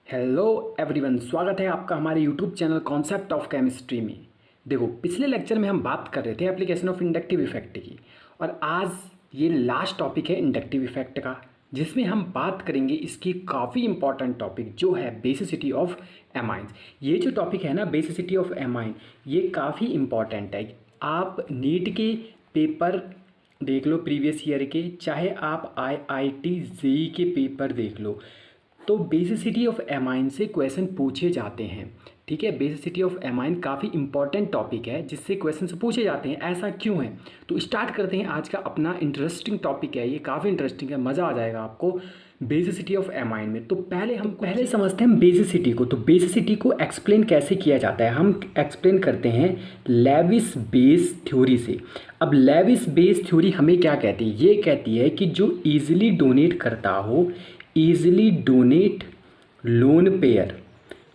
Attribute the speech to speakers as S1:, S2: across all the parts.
S1: Hello everyone, स्वागत है आपका हमारे YouTube channel concept of chemistry में। देखो, पिछले लेक्चर में हम बात कर रहे थे एप्लीकेशन ऑफ इंडक्टिव इफेक्ट की, और आज ये लास्ट टॉपिक है इंडक्टिव इफेक्ट का, जिसमें हम बात करेंगे इसकी काफ़ी इंपॉर्टेंट टॉपिक जो है बेसिसिटी ऑफ एमाइंस। ये जो टॉपिक है ना, बेसिसिटी ऑफ एमाइन, ये काफ़ी इंपॉर्टेंट है। आप नीट के पेपर देख लो प्रीवियस ईयर के, चाहे आप IIT जेई के पेपर देख लो, तो बेसिसिटी ऑफ एमाइन से क्वेश्चन पूछे जाते हैं। ठीक है, बेसिसिटी ऑफ एमाइन काफ़ी इंपॉर्टेंट टॉपिक है जिससे क्वेश्चन पूछे जाते हैं। ऐसा क्यों है? तो स्टार्ट करते हैं। आज का अपना इंटरेस्टिंग टॉपिक है, ये काफ़ी इंटरेस्टिंग है, मज़ा आ जाएगा आपको बेसिसिटी ऑफ एमाइन में। तो पहले समझते हैं बेसिसिटी को। तो बेसिसिटी को एक्सप्लेन कैसे किया जाता है, हम एक्सप्लेन करते हैं लेविस बेस थ्योरी से। अब लेविस बेस थ्योरी हमें क्या कहती है? ये कहती है कि जो ईजिली डोनेट करता हो, ईजिली डोनेट लोन पेयर,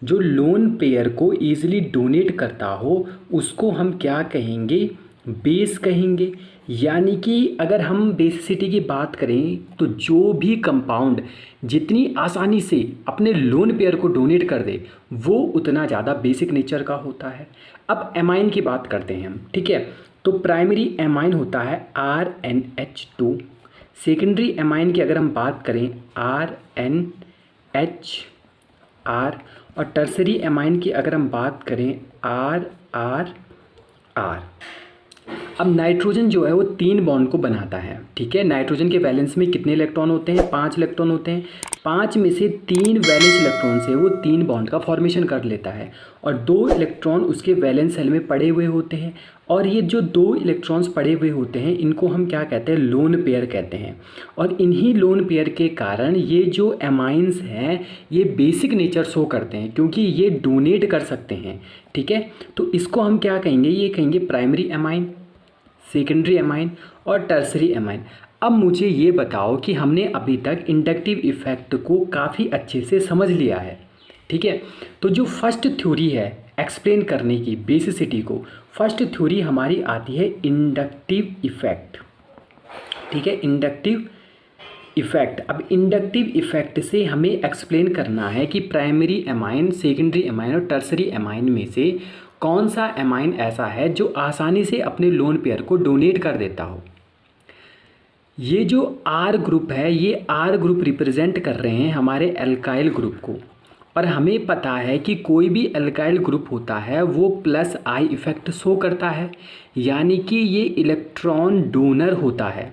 S1: जो लोन पेयर को ईजिली डोनेट करता हो उसको हम क्या कहेंगे? बेस कहेंगे। यानी कि अगर हम बेसिसिटी की बात करें तो जो भी कंपाउंड जितनी आसानी से अपने लोन पेयर को डोनेट कर दे वो उतना ज़्यादा बेसिक नेचर का होता है। अब एमाइन की बात करते हैं हम। ठीक है, तो प्राइमरी एमाइन होता है RNH2। सेकेंडरी एमाइन की अगर हम बात करें RNHR, और टर्सरी एमाइन की अगर हम बात करें RRR। अब नाइट्रोजन जो है वो 3 बॉन्ड को बनाता है। ठीक है, नाइट्रोजन के वैलेंस में कितने इलेक्ट्रॉन होते हैं? 5 इलेक्ट्रॉन होते हैं। 5 में से 3 वैलेंस इलेक्ट्रॉन से वो 3 बॉन्ड का फॉर्मेशन कर लेता है, और 2 इलेक्ट्रॉन उसके वैलेंस सेल में पड़े हुए होते हैं। और ये जो 2 इलेक्ट्रॉन्स पड़े हुए होते हैं इनको हम क्या कहते हैं? लोन पेयर कहते हैं। और इन्हीं लोन पेयर के कारण ये जो एमाइंस हैं ये बेसिक नेचर शो करते हैं, क्योंकि ये डोनेट कर सकते हैं। ठीक है, तो इसको हम क्या कहेंगे? ये कहेंगे प्राइमरी एमाइन, सेकेंडरी एमाइन और टर्सरी एमाइन। अब मुझे ये बताओ कि हमने अभी तक इंडक्टिव इफेक्ट को काफ़ी अच्छे से समझ लिया है। ठीक है, तो जो फर्स्ट थ्योरी है एक्सप्लेन करने की बेसिसिटी को, फर्स्ट थ्योरी हमारी आती है इंडक्टिव इफेक्ट। ठीक है, इंडक्टिव इफेक्ट। अब इंडक्टिव इफेक्ट से हमें एक्सप्लेन करना है कि प्राइमरी एमाइन, सेकेंडरी एमाइन और टर्सरी एमाइन में से कौन सा एमाइन ऐसा है जो आसानी से अपने लोन पेयर को डोनेट कर देता हो। ये जो R ग्रुप है, ये R ग्रुप रिप्रेजेंट कर रहे हैं हमारे एल्काइल ग्रुप को, और हमें पता है कि कोई भी एल्काइल ग्रुप होता है वो +I इफेक्ट शो करता है, यानी कि ये इलेक्ट्रॉन डोनर होता है।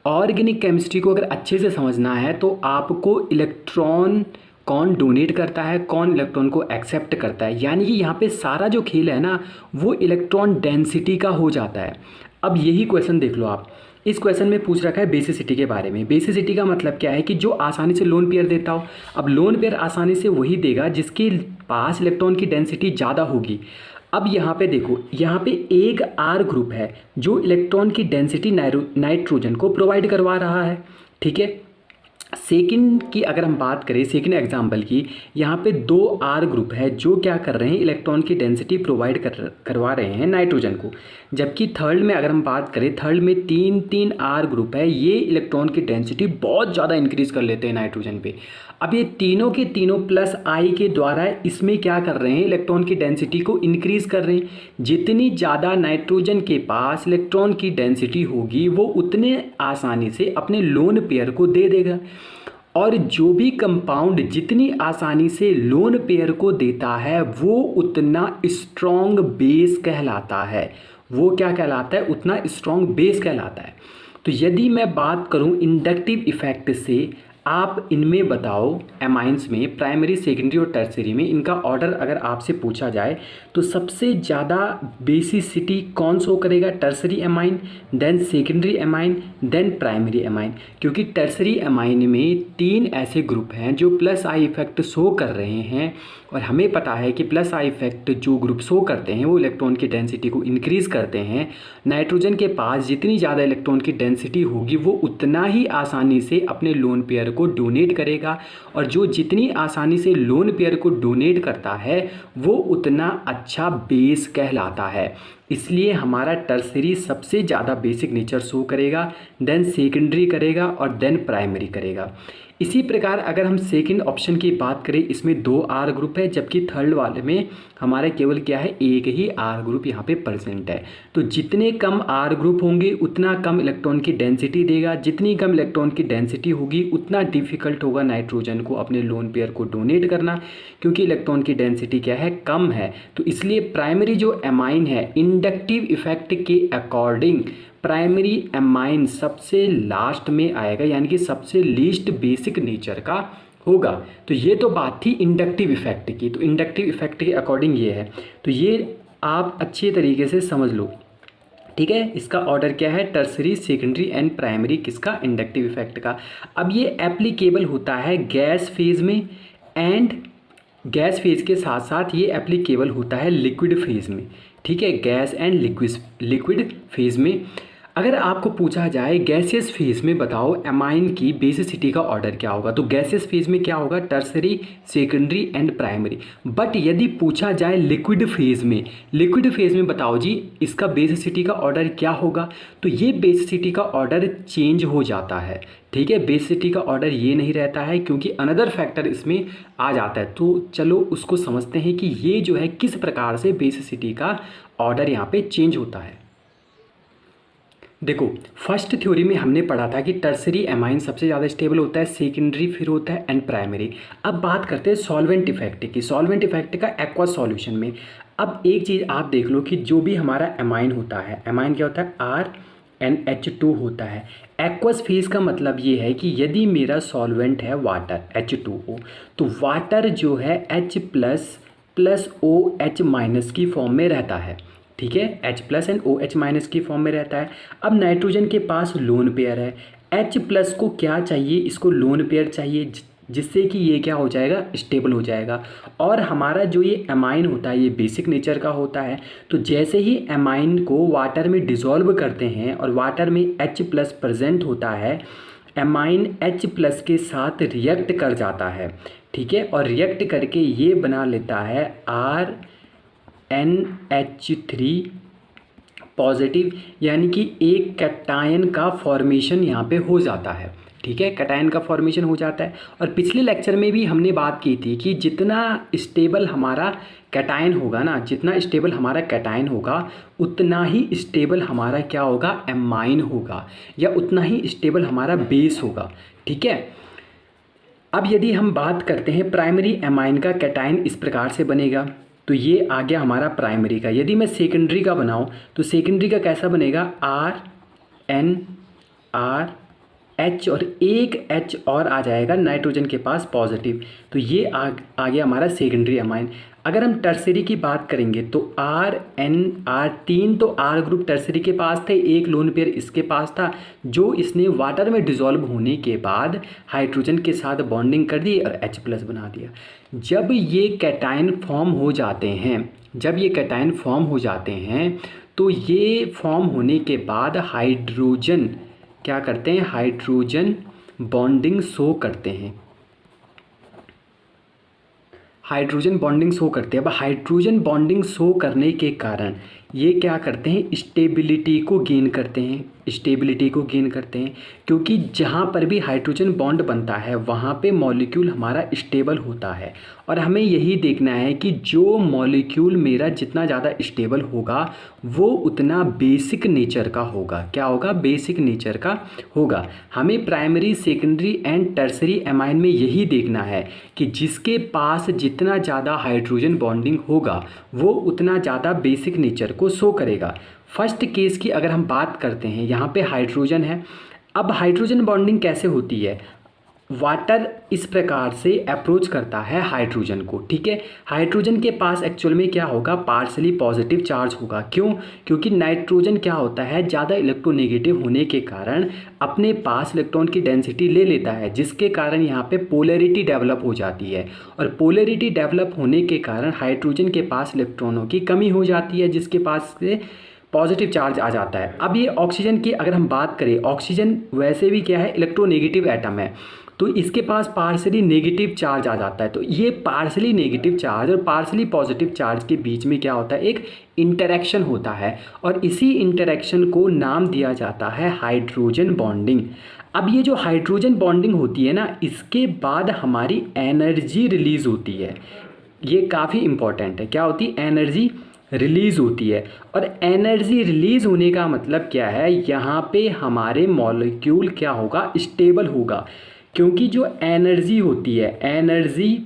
S1: ऑर्गेनिक केमिस्ट्री को अगर अच्छे से समझना है तो आपको इलेक्ट्रॉन कौन डोनेट करता है, कौन इलेक्ट्रॉन को एक्सेप्ट करता है, यानी कि यहाँ पे सारा जो खेल है ना वो इलेक्ट्रॉन डेंसिटी का हो जाता है। अब यही क्वेश्चन देख लो आप, इस क्वेश्चन में पूछ रखा है बेसिसिटी के बारे में। बेसिसिटी का मतलब क्या है कि जो आसानी से लोन पेयर देता हो। अब लोन पेयर आसानी से वही देगा जिसके पास इलेक्ट्रॉन की डेंसिटी ज़्यादा होगी। अब यहाँ पे देखो, यहाँ पे एक R ग्रुप है जो इलेक्ट्रॉन की डेंसिटी नाइट्रोजन को प्रोवाइड करवा रहा है। ठीक है, सेकंड की अगर हम बात करें, सेकंड एग्जांपल की, यहाँ पे 2 R ग्रुप है जो क्या कर रहे हैं? इलेक्ट्रॉन की डेंसिटी प्रोवाइड करवा रहे हैं नाइट्रोजन को। जबकि थर्ड में अगर हम बात करें, थर्ड में 3 R ग्रुप है, ये इलेक्ट्रॉन की डेंसिटी बहुत ज़्यादा इंक्रीज कर लेते हैं नाइट्रोजन पे। अब ये तीनों के तीनों +I के द्वारा इसमें क्या कर रहे हैं? इलेक्ट्रॉन की डेंसिटी को इंक्रीज कर रहे हैं। जितनी ज़्यादा नाइट्रोजन के पास इलेक्ट्रॉन की डेंसिटी होगी वो उतने आसानी से अपने लोन पेयर को दे देगा, और जो भी कंपाउंड जितनी आसानी से लोन पेयर को देता है वो उतना स्ट्रॉन्ग बेस कहलाता है। वो क्या कहलाता है? उतना स्ट्रॉन्ग बेस कहलाता है। तो यदि मैं बात करूं इंडक्टिव इफेक्ट से, आप इनमें बताओ एमाइंस में प्राइमरी, सेकेंडरी और टर्सरी में इनका ऑर्डर अगर आपसे पूछा जाए तो सबसे ज़्यादा बेसिसिटी कौन शो करेगा? Tertiary amine, then secondary amine, then primary amine. क्योंकि टर्सरी एमाइन में 3 ऐसे ग्रुप हैं जो +I इफेक्ट शो कर रहे हैं, और हमें पता है कि +I इफेक्ट जो ग्रुप शो करते हैं वो इलेक्ट्रॉन की डेंसिटी को इंक्रीज़ करते हैं। नाइट्रोजन के पास जितनी ज़्यादा इलेक्ट्रॉन की डेंसिटी होगी वो उतना ही आसानी से अपने लोन पेयर को डोनेट करेगा, और जो जितनी आसानी से लोन पेयर को डोनेट करता है वो उतना अच्छा बेस कहलाता है। इसलिए हमारा टर्सरी सबसे ज़्यादा बेसिक नेचर शो करेगा, देन सेकेंडरी करेगा और देन प्राइमरी करेगा। इसी प्रकार अगर हम सेकंड ऑप्शन की बात करें, इसमें 2 R ग्रुप है, जबकि थर्ड वाले में हमारे केवल क्या है, एक ही R ग्रुप यहाँ पे प्रेजेंट है। तो जितने कम R ग्रुप होंगे उतना कम इलेक्ट्रॉन की डेंसिटी देगा, जितनी कम इलेक्ट्रॉन की डेंसिटी होगी उतना डिफिकल्ट होगा नाइट्रोजन को अपने लोन पेयर को डोनेट करना, क्योंकि इलेक्ट्रॉन की डेंसिटी क्या है, कम है। तो इसलिए प्राइमरी जो एमाइन है, इंडक्टिव इफेक्ट के अकॉर्डिंग प्राइमरी एमाइन सबसे लास्ट में आएगा, यानी कि सबसे लीस्ट बेसिक नेचर का होगा। तो ये तो बात थी इंडक्टिव इफेक्ट की, तो इंडक्टिव इफेक्ट के अकॉर्डिंग ये है, तो ये आप अच्छे तरीके से समझ लो, ठीक है। इसका ऑर्डर क्या है, टर्सरी, सेकेंडरी एंड प्राइमरी, किसका, इंडक्टिव इफेक्ट का। अब ये एप्लीकेबल होता है गैस फेज में, एंड गैस फेज के साथ साथ ये एप्लीकेबल होता है लिक्विड फेज में, ठीक है, गैस एंड लिक्विड फेज में। अगर आपको पूछा जाए गैसियस फेज में बताओ एमाइन की बेसिसिटी का ऑर्डर क्या होगा, तो गैसियस फेज में क्या होगा, tertiary, secondary and primary. But यदि पूछा जाए लिक्विड फेज में बताओ जी इसका बेसिसिटी का ऑर्डर क्या होगा, तो ये बेसिसिटी का ऑर्डर चेंज हो जाता है, ठीक है। बेसिसिटी का ऑर्डर ये नहीं रहता है, क्योंकि अनदर फैक्टर इसमें आ जाता है। तो चलो उसको समझते हैं कि ये जो है किस प्रकार से बेसिसिटी का ऑर्डर यहाँ पे चेंज होता है। देखो, फर्स्ट थ्योरी में हमने पढ़ा था कि टर्सरी एमाइन सबसे ज़्यादा स्टेबल होता है, सेकेंडरी फिर होता है, एंड प्राइमरी। अब बात करते हैं सॉल्वेंट इफेक्ट की, सॉल्वेंट इफेक्ट का एक्वा सॉल्यूशन में। अब एक चीज़ आप देख लो कि जो भी हमारा एमाइन होता है, एमाइन क्या होता है, RnH2 होता है। एक्वस फेज का मतलब ये है कि यदि मेरा सॉल्वेंट है वाटर H2O, तो वाटर जो है H प्लस OH माइनस की फॉर्म में रहता है, ठीक है, H plus and OH minus की फॉर्म में रहता है। अब नाइट्रोजन के पास लोन पेयर है, H प्लस को क्या चाहिए, इसको लोन पेयर चाहिए, जिससे कि ये क्या हो जाएगा, स्टेबल हो जाएगा। और हमारा जो ये एमाइन होता है ये बेसिक नेचर का होता है। तो जैसे ही एमाइन को वाटर में डिसॉल्व करते हैं और वाटर में H प्लस प्रेजेंट होता है, एमाइन H प्लस के साथ रिएक्ट कर जाता है, ठीक है, और रिएक्ट करके ये बना लेता है RnH3 पॉजिटिव, यानी कि एक कैटायन का फॉर्मेशन यहाँ पे हो जाता है, ठीक है, कैटायन का फॉर्मेशन हो जाता है। और पिछले लेक्चर में भी हमने बात की थी कि जितना स्टेबल हमारा कैटायन होगा ना, जितना स्टेबल हमारा कैटायन होगा उतना ही स्टेबल हमारा क्या होगा, एमाइन होगा, या उतना ही स्टेबल हमारा बेस होगा, ठीक है। अब यदि हम बात करते हैं प्राइमरी एमाइन का, कैटायन इस प्रकार से बनेगा, तो ये आ गया हमारा प्राइमरी का। यदि मैं सेकेंडरी का बनाऊं तो सेकेंडरी का कैसा बनेगा, RnRH और एक H और आ जाएगा नाइट्रोजन के पास पॉजिटिव, तो ये आ गया हमारा सेकेंडरी एमाइन। अगर हम टर्सरी की बात करेंगे तो RnR, 3 तो R ग्रुप टर्सरी के पास थे, एक लोन पेयर इसके पास था, जो इसने वाटर में डिसॉल्व होने के बाद हाइड्रोजन के साथ बॉन्डिंग कर दी और H प्लस बना दिया। जब ये कैटायन फॉर्म हो जाते हैं, तो ये फॉर्म होने के बाद हाइड्रोजन क्या करते हैं, हाइड्रोजन बॉन्डिंग शो करते हैं, हाइड्रोजन बॉन्डिंग शो करते हैं। अब हाइड्रोजन बॉन्डिंग शो करने के कारण ये क्या करते हैं, स्टेबिलिटी को गेन करते हैं, क्योंकि जहाँ पर भी हाइड्रोजन बॉन्ड बनता है वहाँ पे मॉलिक्यूल हमारा स्टेबल होता है। और हमें यही देखना है कि जो मॉलिक्यूल मेरा जितना ज़्यादा स्टेबल होगा वो उतना बेसिक नेचर का होगा। क्या होगा, बेसिक नेचर का होगा। हमें primary, secondary and tertiary amine में यही देखना है कि जिसके पास जितना ज़्यादा हाइड्रोजन बॉन्डिंग होगा वो उतना ज़्यादा बेसिक नेचर को शो करेगा। फर्स्ट केस की अगर हम बात करते हैं, यहाँ पे हाइड्रोजन है। अब हाइड्रोजन बॉन्डिंग कैसे होती है, वाटर इस प्रकार से अप्रोच करता है हाइड्रोजन को, ठीक है। हाइड्रोजन के पास एक्चुअल में क्या होगा, पार्शली पॉजिटिव चार्ज होगा। क्यों, क्योंकि नाइट्रोजन क्या होता है, ज़्यादा इलेक्ट्रोनेगेटिव होने के कारण अपने पास इलेक्ट्रॉन की डेंसिटी ले लेता है, जिसके कारण यहाँ पे पोलैरिटी डेवलप हो जाती है। और पोलैरिटी डेवलप होने के कारण हाइड्रोजन के पास इलेक्ट्रॉनों की कमी हो जाती है, जिसके पास से पॉजिटिव चार्ज आ जाता है। अब ये ऑक्सीजन की अगर हम बात करें, ऑक्सीजन वैसे भी क्या है, इलेक्ट्रोनेगेटिव एटम है। तो इसके पास पार्शली नेगेटिव चार्ज आ जाता है। तो ये पार्शली नेगेटिव चार्ज और पार्शली पॉजिटिव चार्ज के बीच में क्या होता है, एक इंटरेक्शन होता है, और इसी इंटरेक्शन को नाम दिया जाता है हाइड्रोजन बॉन्डिंग। अब ये जो हाइड्रोजन बॉन्डिंग होती है ना, इसके बाद हमारी एनर्जी रिलीज़ होती है। ये काफ़ी इम्पॉर्टेंट है, क्या होती है, एनर्जी रिलीज़ होती है। और एनर्जी रिलीज़ होने का मतलब क्या है, यहाँ पे हमारे मॉलिक्यूल क्या होगा, स्टेबल होगा, क्योंकि जो एनर्जी होती है, energy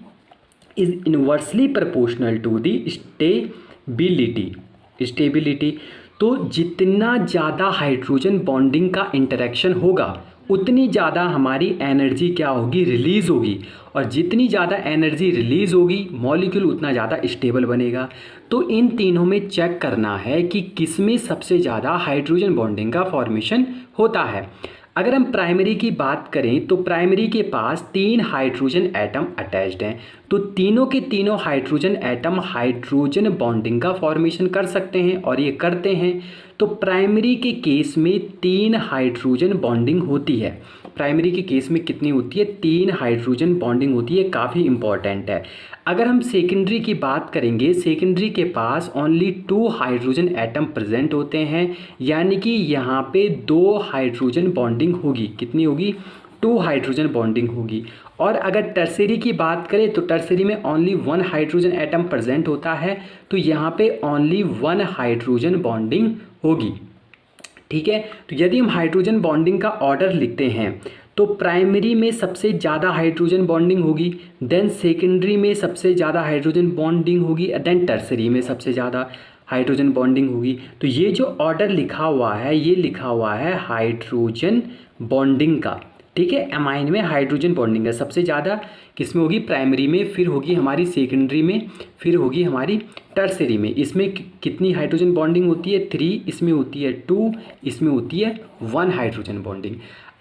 S1: is inversely proportional to the stability. तो जितना ज़्यादा हाइड्रोजन बॉन्डिंग का इंटरेक्शन होगा उतनी ज़्यादा हमारी एनर्जी क्या होगी, रिलीज़ होगी, और जितनी ज़्यादा एनर्जी रिलीज़ होगी मॉलिक्यूल उतना ज़्यादा स्टेबल बनेगा। तो इन तीनों में चेक करना है कि किस में सबसे ज़्यादा हाइड्रोजन बॉन्डिंग का फॉर्मेशन होता है। अगर हम प्राइमरी की बात करें तो प्राइमरी के पास 3 हाइड्रोजन एटम अटैच्ड हैं, तो तीनों के तीनों हाइड्रोजन एटम हाइड्रोजन बॉन्डिंग का फॉर्मेशन कर सकते हैं, और ये करते हैं। तो प्राइमरी के केस में 3 हाइड्रोजन बॉन्डिंग होती है। प्राइमरी के केस में कितनी होती है, 3 हाइड्रोजन बॉन्डिंग होती है, काफ़ी इंपॉर्टेंट है। अगर हम सेकेंडरी की बात करेंगे, सेकेंडरी के पास ओनली 2 हाइड्रोजन एटम प्रेजेंट होते हैं, यानी कि यहाँ पे 2 हाइड्रोजन बॉन्डिंग होगी। कितनी होगी, 2 हाइड्रोजन बॉन्डिंग होगी। और अगर टर्सरी की बात करें तो टर्सरी में ओनली 1 हाइड्रोजन एटम प्रेजेंट होता है, तो यहाँ पे ओनली 1 हाइड्रोजन बॉन्डिंग होगी। ठीक है, तो यदि हम हाइड्रोजन बॉन्डिंग का ऑर्डर लिखते हैं तो प्राइमरी में सबसे ज़्यादा हाइड्रोजन बॉन्डिंग होगी, देन सेकेंडरी में सबसे ज़्यादा हाइड्रोजन बॉन्डिंग होगी, देन टर्सरी में सबसे ज़्यादा हाइड्रोजन बॉन्डिंग होगी। तो ये जो ऑर्डर लिखा हुआ है, ये लिखा हुआ है हाइड्रोजन बॉन्डिंग का। ठीक है, एमाइन में हाइड्रोजन बॉन्डिंग है सबसे ज़्यादा किसमें होगी, प्राइमरी में, फिर होगी हमारी सेकेंडरी में, फिर होगी हमारी टर्सरी में। इसमें कितनी हाइड्रोजन बॉन्डिंग होती है, 3, इसमें होती है 2, इसमें होती है 1 हाइड्रोजन बॉन्डिंग।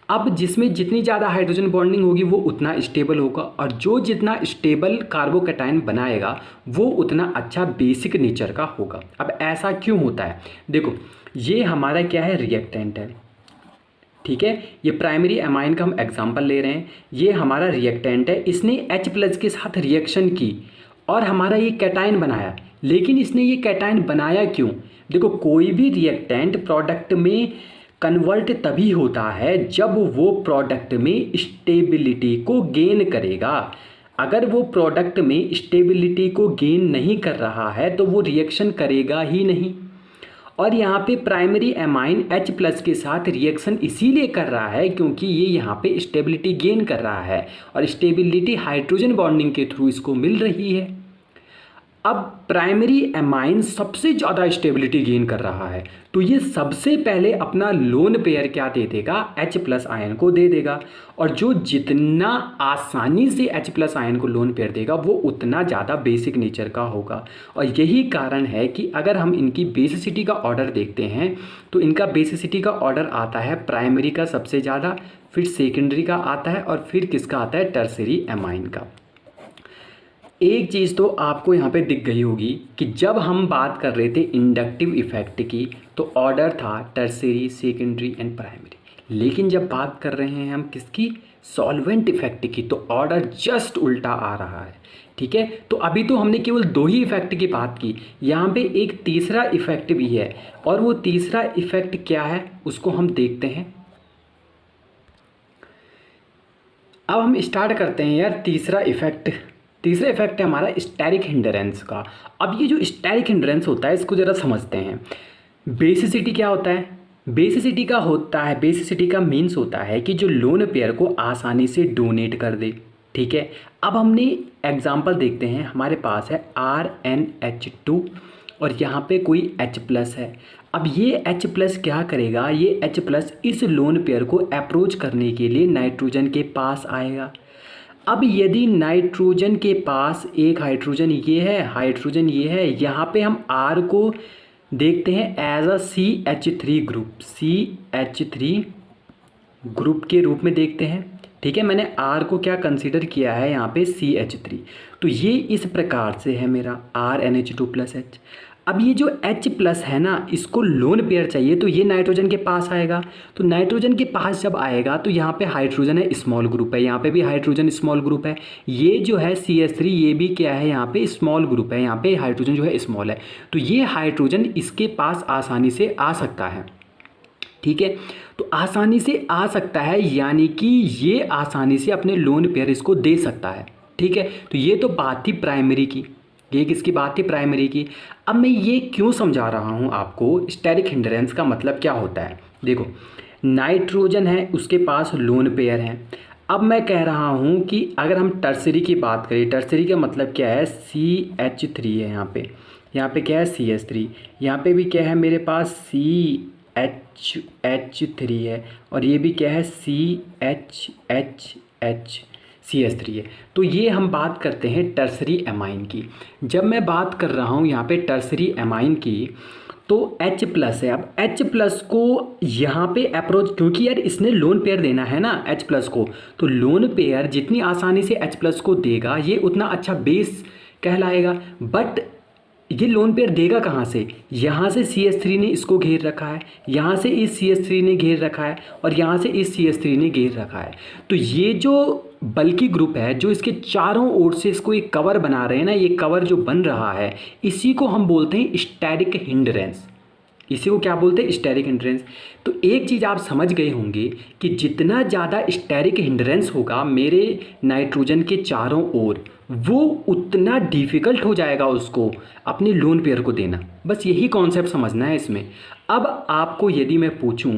S1: अब जिसमें जितनी ज़्यादा हाइड्रोजन बॉन्डिंग होगी वो उतना स्टेबल होगा, और जो जितना स्टेबल कार्बोकैटायन बनाएगा वो उतना अच्छा बेसिक नेचर का होगा। अब ऐसा क्यों होता है, देखो ये हमारा क्या है, रिएक्टेंट है। ठीक है, ये प्राइमरी एमाइन का हम एग्जांपल ले रहे हैं, ये हमारा रिएक्टेंट है, इसने H+ के साथ रिएक्शन की और हमारा ये कैटायन बनाया। लेकिन इसने ये कैटायन बनाया क्यों, देखो कोई भी रिएक्टेंट प्रोडक्ट में कन्वर्ट तभी होता है जब वो प्रोडक्ट में स्टेबिलिटी को गेन करेगा। अगर वो प्रोडक्ट में स्टेबिलिटी को गेन नहीं कर रहा है तो वो रिएक्शन करेगा ही नहीं। और यहाँ पे प्राइमरी एमाइन H+ के साथ रिएक्शन इसीलिए कर रहा है क्योंकि ये यहाँ पे स्टेबिलिटी गेन कर रहा है, और स्टेबिलिटी हाइड्रोजन बॉन्डिंग के थ्रू इसको मिल रही है। अब प्राइमरी एमाइन सबसे ज़्यादा स्टेबिलिटी गेन कर रहा है, तो ये सबसे पहले अपना लोन पेयर क्या दे देगा, H+ आयन को दे देगा, और जो जितना आसानी से H+ आयन को लोन पेयर देगा वो उतना ज़्यादा बेसिक नेचर का होगा। और यही कारण है कि अगर हम इनकी बेसिसिटी का ऑर्डर देखते हैं तो इनका बेसिसिटी का ऑर्डर आता है प्राइमरी का सबसे ज़्यादा, फिर सेकेंडरी का आता है, और फिर किसका आता है, टर्सरी एमाइन का। एक चीज़ तो आपको यहाँ पे दिख गई होगी कि जब हम बात कर रहे थे इंडक्टिव इफेक्ट की तो ऑर्डर था टर्सरी, सेकेंडरी एंड प्राइमरी, लेकिन जब बात कर रहे हैं हम किसकी, सॉल्वेंट इफेक्ट की, तो ऑर्डर जस्ट उल्टा आ रहा है। ठीक है, तो अभी तो हमने केवल 2 ही इफेक्ट की बात की, यहाँ पे एक तीसरा इफेक्ट भी है, और वो तीसरा इफेक्ट क्या है उसको हम देखते हैं। अब हम स्टार्ट करते हैं यार तीसरा इफेक्ट है हमारा स्टेरिक हिंडरेंस का। अब ये जो स्टेरिक हिंडरेंस होता है इसको ज़रा समझते हैं। बेसिसिटी क्या होता है, बेसिसिटी का मीन्स होता है कि जो लोन पेयर को आसानी से डोनेट कर दे। ठीक है, अब हमने एग्जांपल देखते हैं, हमारे पास है RnH2 और यहाँ पे कोई H+ है। अब ये H+ क्या करेगा, ये H+ इस लोन पेयर को अप्रोच करने के लिए नाइट्रोजन के पास आएगा। अब यदि नाइट्रोजन के पास एक हाइड्रोजन ये है, यहाँ पे हम R को देखते हैं एज अ CH3 ग्रुप के रूप में देखते हैं। ठीक है, मैंने R को क्या कंसीडर किया है यहाँ पे CH3, तो ये इस प्रकार से है मेरा RnH2+H। अब ये जो H प्लस है ना, इसको लोन पेयर चाहिए तो ये नाइट्रोजन के पास आएगा। तो नाइट्रोजन के पास जब आएगा तो यहाँ पे हाइड्रोजन है, स्मॉल ग्रुप है, यहाँ पे भी हाइड्रोजन स्मॉल ग्रुप है। ये जो है CH3 ये भी क्या है, यहाँ पे स्मॉल ग्रुप है, यहाँ पे हाइड्रोजन जो है स्मॉल है। तो ये हाइड्रोजन इसके पास आसानी से आ सकता है, ठीक है। तो आसानी से आ सकता है यानी कि ये आसानी से अपने लोन पेयर इसको दे सकता है, ठीक है। तो ये तो बात थी प्राइमरी की, ये किसकी बात थी, प्राइमरी की। अब मैं ये क्यों समझा रहा हूँ आपको, स्टेरिक हिंड्रेंस का मतलब क्या होता है। देखो नाइट्रोजन है, उसके पास लोन पेयर है। अब मैं कह रहा हूँ कि अगर हम टर्सरी की बात करें, टर्सरी का मतलब क्या है, CH3 है यहाँ पे क्या है CH3, यहाँ पे भी क्या है मेरे पास CH3 है, और ये भी क्या है CH3 है। तो ये हम बात करते हैं टर्सरी एमाइन की। जब मैं बात कर रहा हूँ यहाँ पे टर्सरी एमाइन की, तो H प्लस है। अब H प्लस को यहाँ पे अप्रोच, क्योंकि यार इसने लोन पेयर देना है ना H प्लस को, तो लोन पेयर जितनी आसानी से H प्लस को देगा ये उतना अच्छा बेस कहलाएगा। बट ये लोन पेयर देगा कहाँ से, यहाँ से CH3 ने इसको घेर रखा है, यहाँ से इस CH3 ने घेर रखा है, और यहाँ से इस CH3 ने घेर रखा है। तो ये जो बल्कि ग्रुप है जो इसके चारों ओर से इसको एक कवर बना रहे हैं ना, ये कवर जो बन रहा है इसी को हम बोलते हैं स्टेरिक हिंड्रेंस। इसी को क्या बोलते हैं, स्टेरिक हिंड्रेंस। तो एक चीज़ आप समझ गए होंगे कि जितना ज़्यादा स्टेरिक हिंड्रेंस होगा मेरे नाइट्रोजन के चारों ओर, वो उतना डिफ़िकल्ट हो जाएगा उसको अपने लोन पेयर को देना। बस यही कॉन्सेप्ट समझना है इसमें। अब आपको यदि मैं पूछूं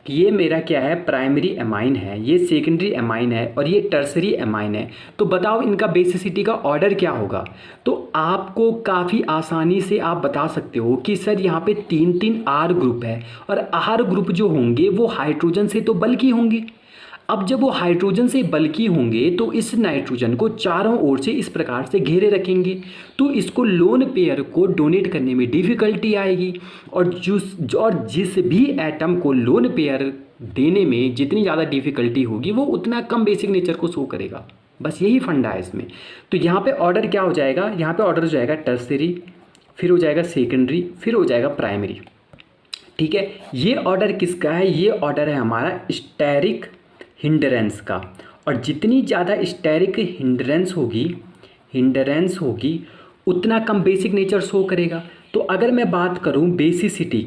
S1: कि ये मेरा क्या है, प्राइमरी एमाइन है, ये सेकेंडरी एमाइन है, और ये टर्सरी एमाइन है, तो बताओ इनका बेसिसिटी का ऑर्डर क्या होगा। तो आपको काफ़ी आसानी से आप बता सकते हो कि सर यहाँ पे 3-3 R ग्रुप है, और R ग्रुप जो होंगे वो हाइड्रोजन से तो बल्कि होंगे। अब जब वो हाइड्रोजन से बल्कि होंगे तो इस नाइट्रोजन को चारों ओर से इस प्रकार से घेरे रखेंगे, तो इसको लोन पेयर को डोनेट करने में डिफ़िकल्टी आएगी। और जिस भी एटम को लोन पेयर देने में जितनी ज़्यादा डिफ़िकल्टी होगी वो उतना कम बेसिक नेचर को शो करेगा। बस यही फंडा है इसमें। तो यहाँ पे ऑर्डर क्या हो जाएगा, यहाँ पे ऑर्डर हो जाएगा टर्सरी, फिर हो जाएगा सेकेंडरी, फिर हो जाएगा प्राइमरी, ठीक है। ये ऑर्डर किसका है, ये ऑर्डर है हमारा स्टेरिक हिंड्रेंस का। और जितनी ज़्यादा स्टेरिक हिंड्रेंस होगी उतना कम बेसिक नेचर शो करेगा। तो अगर मैं बात करूं बेसिसिटी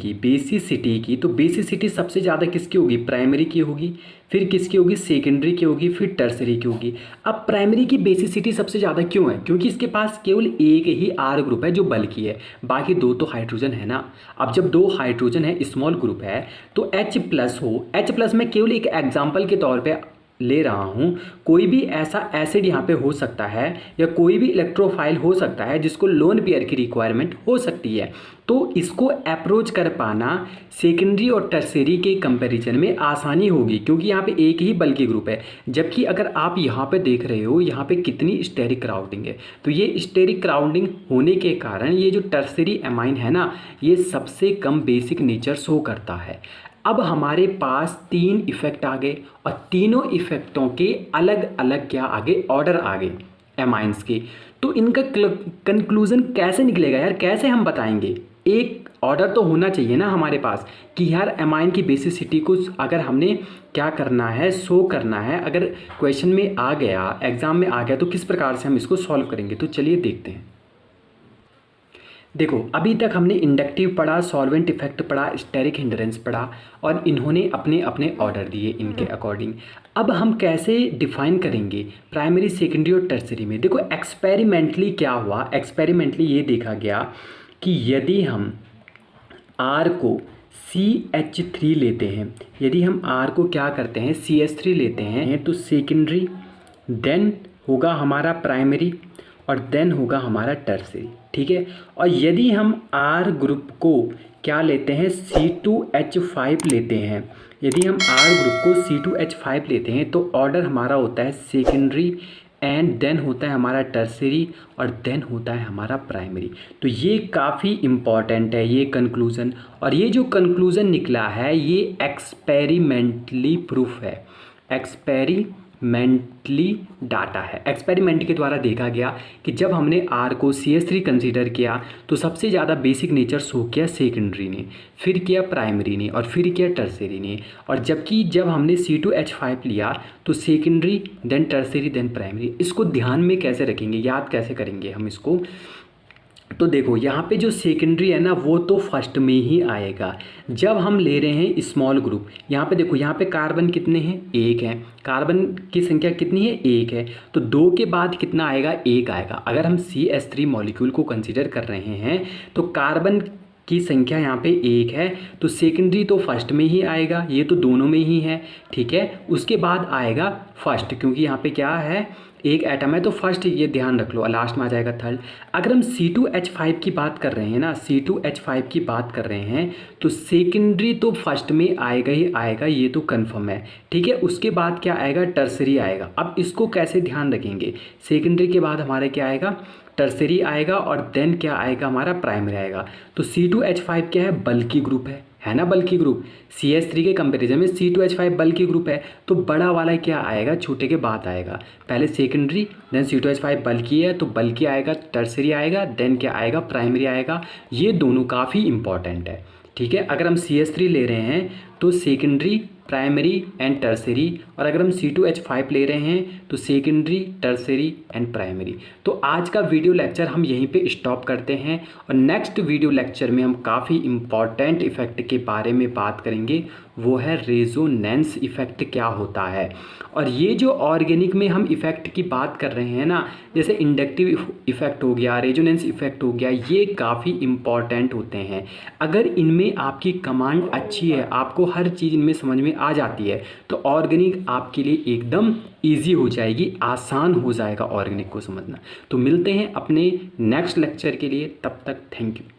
S1: की, तो बेसिसिटी सबसे ज़्यादा किसकी होगी, प्राइमरी की होगी, फिर किसकी होगी, सेकेंडरी की होगी, फिर टर्सरी की होगी। अब प्राइमरी की बेसिसिटी सबसे ज़्यादा क्यों है, क्योंकि इसके पास केवल एक ही R ग्रुप है जो बल्कि है, बाकी दो तो हाइड्रोजन है ना। अब जब दो हाइड्रोजन है, स्मॉल ग्रुप है, तो H प्लस हो, H प्लस में केवल एक एग्जाम्पल के तौर पर ले रहा हूँ, कोई भी ऐसा एसिड यहाँ पे हो सकता है या कोई भी इलेक्ट्रोफाइल हो सकता है जिसको लोन पेयर की रिक्वायरमेंट हो सकती है। तो इसको अप्रोच कर पाना सेकेंडरी और टर्सरी के कंपैरिजन में आसानी होगी, क्योंकि यहाँ पे एक ही बल्कि ग्रुप है। जबकि अगर आप यहाँ पे देख रहे हो यहाँ पे कितनी स्टेरिक क्राउडिंग है, तो ये स्टेरिक क्राउडिंग होने के कारण ये जो टर्सरी एमाइन है ना, ये सबसे कम बेसिक नेचर शो करता है। अब हमारे पास 3 इफ़ेक्ट आ गए, और तीनों इफ़ेक्टों के अलग अलग क्या आ गए, ऑर्डर आ गए एमाइंस के। तो इनका कंक्लूज़न कैसे निकलेगा यार, कैसे हम बताएंगे। एक ऑर्डर तो होना चाहिए ना हमारे पास कि यार एमाइन की बेसिसिटी को अगर हमने क्या करना है, शो करना है, अगर क्वेश्चन में आ गया, एग्ज़ाम में आ गया, तो किस प्रकार से हम इसको सॉल्व करेंगे। तो चलिए देखते हैं। देखो अभी तक हमने इंडक्टिव पढ़ा, सॉल्वेंट इफेक्ट पढ़ा, स्टेरिक हिंड्रेंस पढ़ा, और इन्होंने अपने अपने ऑर्डर दिए इनके अकॉर्डिंग। अब हम कैसे डिफाइन करेंगे प्राइमरी, सेकेंडरी और टर्सरी में। देखो एक्सपेरिमेंटली क्या हुआ, एक्सपेरिमेंटली ये देखा गया कि यदि हम R को CH3 लेते हैं, यदि हम R को क्या करते हैं, CH3 लेते हैं, तो सेकेंडरी, देन होगा हमारा प्राइमरी, और देन होगा हमारा टर्सरी, ठीक है। और यदि हम R ग्रुप को क्या लेते हैं, C2H5 लेते हैं, यदि हम R ग्रुप को C2H5 लेते हैं तो ऑर्डर हमारा होता है सेकेंडरी, एंड देन होता है हमारा टर्सरी, और देन होता है हमारा प्राइमरी। तो ये काफ़ी इम्पॉर्टेंट है ये कंक्लूज़न, और ये जो कंक्लूज़न निकला है ये एक्सपेरिमेंटली प्रूफ है, एक्सपेरिमेंटली डाटा है। एक्सपेरिमेंट के द्वारा देखा गया कि जब हमने R को CH3 कंसीडर किया तो सबसे ज़्यादा बेसिक नेचर शो किया सेकेंडरी ने, फिर किया प्राइमरी ने और फिर किया टर्सरी ने। और जबकि जब हमने C2H5 लिया तो secondary then tertiary then primary. इसको ध्यान में कैसे रखेंगे, याद कैसे करेंगे हम इसको, तो देखो यहाँ पे जो सेकेंडरी है ना वो तो फर्स्ट में ही आएगा। जब हम ले रहे हैं स्मॉल ग्रुप, यहाँ पे देखो यहाँ पे कार्बन कितने हैं, 1 है, कार्बन की संख्या कितनी है, 1 है, तो 2 के बाद कितना आएगा, 1 आएगा। अगर हम CH3 मॉलिक्यूल को कंसीडर कर रहे हैं तो कार्बन की संख्या यहाँ पे 1 है, तो सेकेंडरी तो फर्स्ट में ही आएगा, ये तो दोनों में ही है, ठीक है। उसके बाद आएगा फर्स्ट, क्योंकि यहाँ पे क्या है, एक एटम है तो फर्स्ट, ये ध्यान रख लो, लास्ट में आ जाएगा थर्ड। अगर हम C2H5 की बात कर रहे हैं ना, C2H5 की बात कर रहे हैं तो सेकेंडरी तो फर्स्ट में आएगा ही आएगा, ये तो कन्फर्म है, ठीक है। उसके बाद क्या आएगा, टर्सरी आएगा। अब इसको कैसे ध्यान रखेंगे, सेकेंडरी के बाद हमारे क्या आएगा, टर्सरी आएगा और देन क्या आएगा, हमारा प्राइमरी आएगा। तो C2H5 क्या है, बल्की ग्रुप है ना, बल्की ग्रुप। CH3 के कंपैरिजन में C2H5 बल्की ग्रुप है, तो बड़ा वाला क्या आएगा, छोटे के बाद आएगा। पहले सेकेंडरी देन C2H5 बल्की है तो बल्की आएगा, टर्सरी आएगा, देन क्या आएगा, प्राइमरी आएगा। ये दोनों काफ़ी इंपॉर्टेंट है, ठीक है। अगर हम CH3 ले रहे हैं तो सेकेंडरी, प्राइमरी एंड टर्सरी, और अगर हम C2H5 ले रहे हैं तो सेकेंडरी, टर्सरी एंड प्राइमरी। तो आज का वीडियो लेक्चर हम यहीं पे स्टॉप करते हैं और नेक्स्ट वीडियो लेक्चर में हम काफ़ी इम्पॉर्टेंट इफ़ेक्ट के बारे में बात करेंगे, वो है रेजोनेंस इफ़ेक्ट क्या होता है। और ये जो ऑर्गेनिक में हम इफ़ेक्ट की बात कर रहे हैं ना, जैसे इंडक्टिव इफ़ेक्ट हो गया, रेजोनेंस इफ़ेक्ट हो गया, ये काफ़ी इम्पॉर्टेंट होते हैं। अगर इनमें आपकी कमांड अच्छी है, आपको हर चीज़ इनमें समझ में आ जाती है, तो ऑर्गेनिक आपके लिए एकदम ईजी हो जाएगी, आसान हो जाएगा ऑर्गेनिक को समझना। तो मिलते हैं अपने नेक्स्ट लेक्चर के लिए, तब तक थैंक यू।